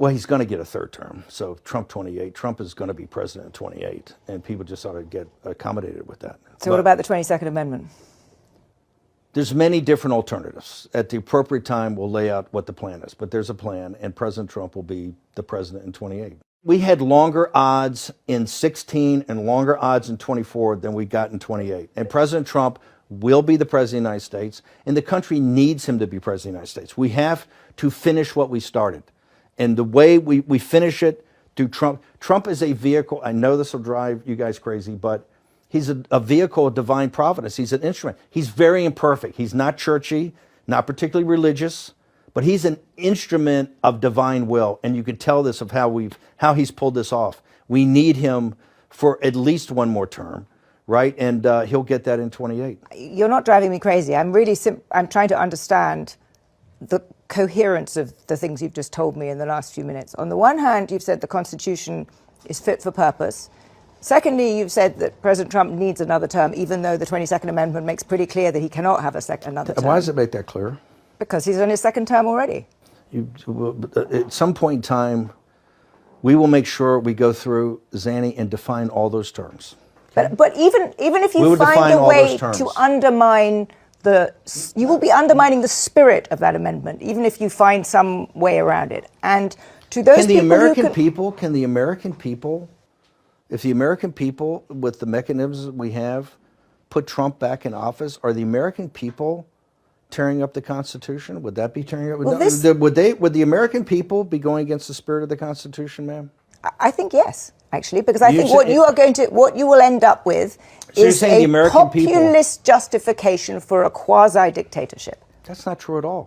Well, he's going to get a third term. So Trump 28. Trump is going to be president in 28. And people just ought to get accommodated with that. So what about the 22nd Amendment? There's many different alternatives. At the appropriate time, we'll lay out what the plan is. But there's a plan, and President Trump will be the president in 28. We had longer odds in 16 and longer odds in 24 than we got in 28. And President Trump will be the president of the United States, and the country needs him to be president of the United States. We have to finish what we started. And the way we finish it through Trump, Trump is a vehicle. I know this will drive you guys crazy, but he's a vehicle of divine providence. He's an instrument. He's very imperfect. He's not churchy, not particularly religious, but he's an instrument of divine will. And you can tell this of how he's pulled this off. We need him for at least one more term, right? And he'll get that in 28. You're not driving me crazy. I'm trying to understand the coherence of the things you've just told me in the last few minutes. On the one hand, you've said the Constitution is fit for purpose. Secondly, you've said that President Trump needs another term, even though the 22nd Amendment makes pretty clear that he cannot have another term. Why does it make that clear? Because he's on his second term already. At some point in time, we will make sure we go through, Zanny, and define all those terms. Okay? But even if you find a way to undermine you will be undermining the spirit of that amendment, even if you find some way around it. And to those Can the American people, if the American people, with the mechanisms we have, put Trump back in office, are the American people tearing up the Constitution? Would that be tearing up? Well, would the American people be going against the spirit of the Constitution, ma'am? I think yes, actually, because I think what you will end up with is a populist justification for a quasi-dictatorship. That's not true at all.